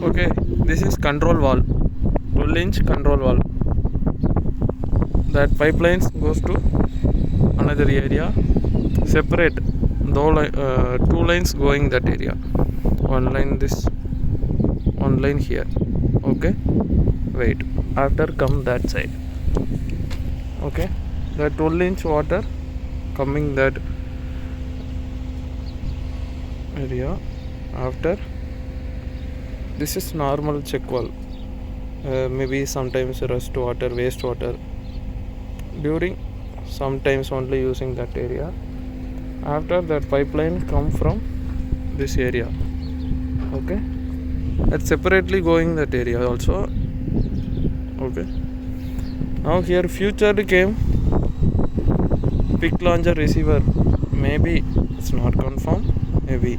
Okay, this is control valve, 12-inch control valve. That pipelines goes to another area, separate two lines going that area, one line this, one line here. Okay, wait, after come that side. Okay, the 12-inch water coming that area. After this is normal check valve, maybe sometimes rust water, waste water, during sometimes only using that area. After that pipeline come from this area. Okay, that's separately going that area also. Okay, now here future came pick launcher receiver, maybe it's not confirmed, maybe.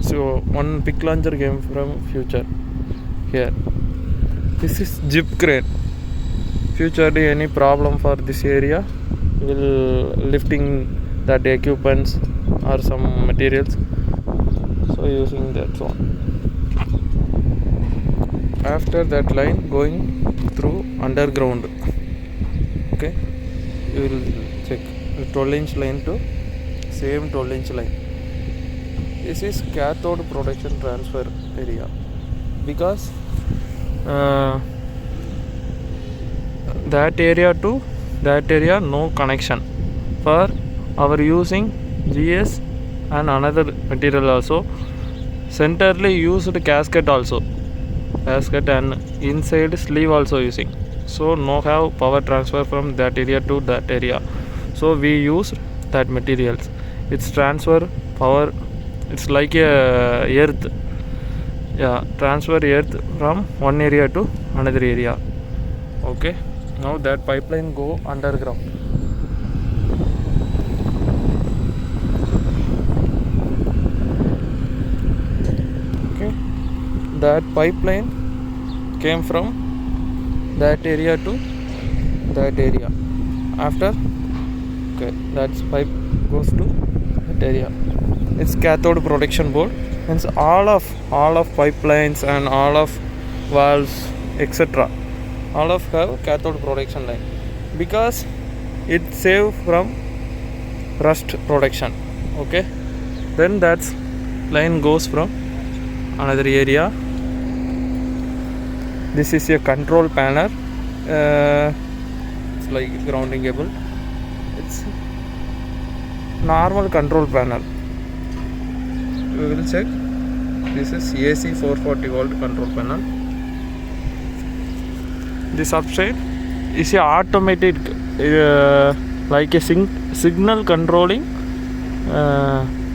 So one pick launcher came from future here. This is jib crane. Future any problem for this area, will lifting that equipments or some materials, so using that one. After that line going through underground. Okay, you will check the 12-inch line to same 12-inch line. This is cathode protection transfer area, because that area to that area no connection. For our using GS and another material also, centrally used gasket also, gasket and inside sleeve also using. So no have power transfer from that area to that area. So we use that materials. It's transfer power. It's like a earth. Yeah, transfer earth from one area to another area. Okay, now that pipeline go underground. Okay, that pipeline came from that area to that area. After, okay, that pipe goes to that area. It's cathode protection board. Means all of pipelines and all of valves, etc., all of have cathode protection line, because it save from rust protection. Okay, then that line goes from another area. This is a control panel. It's like grounding cable. It's normal control panel. We will check. This is AC 440 volt control panel. This upside is a automatic, like a signal controlling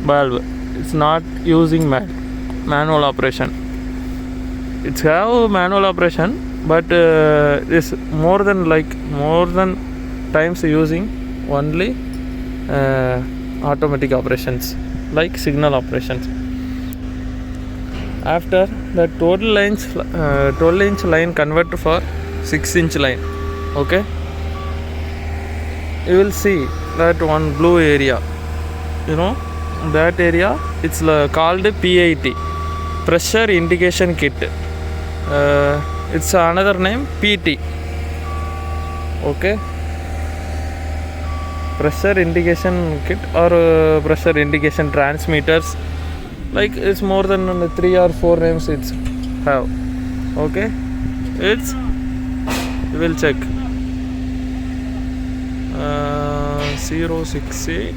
valve. It's not using manual operation. It's have manual operation, but it's more than times using only automatic operations, like signal operations. After the 12-inch line convert for 6-inch line. Okay, you will see that one blue area, that area, it's called PIT, pressure indication kit. It's another name, PT. Okay, pressure indication kit or pressure indication transmitters, like it's more than 3 or 4 names it's have. Okay, it's, we will check 068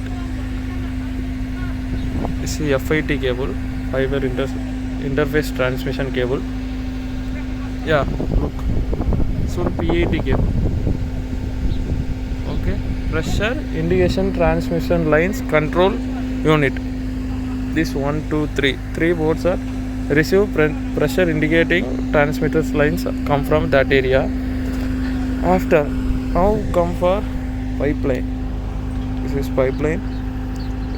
is the FIT cable, fiber interface transmission cable. Yeah, look, so PIT cable. Okay, pressure indication transmission lines control unit. This 1, 2, 3 boards are receive pressure indicating transmitters lines come from that area. After, now come for pipeline. This is pipeline.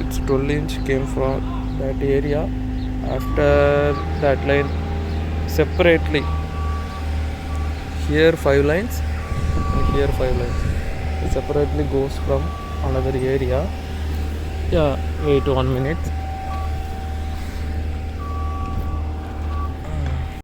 It's 12-inch came from that area. After that line separately, here 5 lines and here 5 lines. It separately goes from another area. Yeah, wait 1 minute.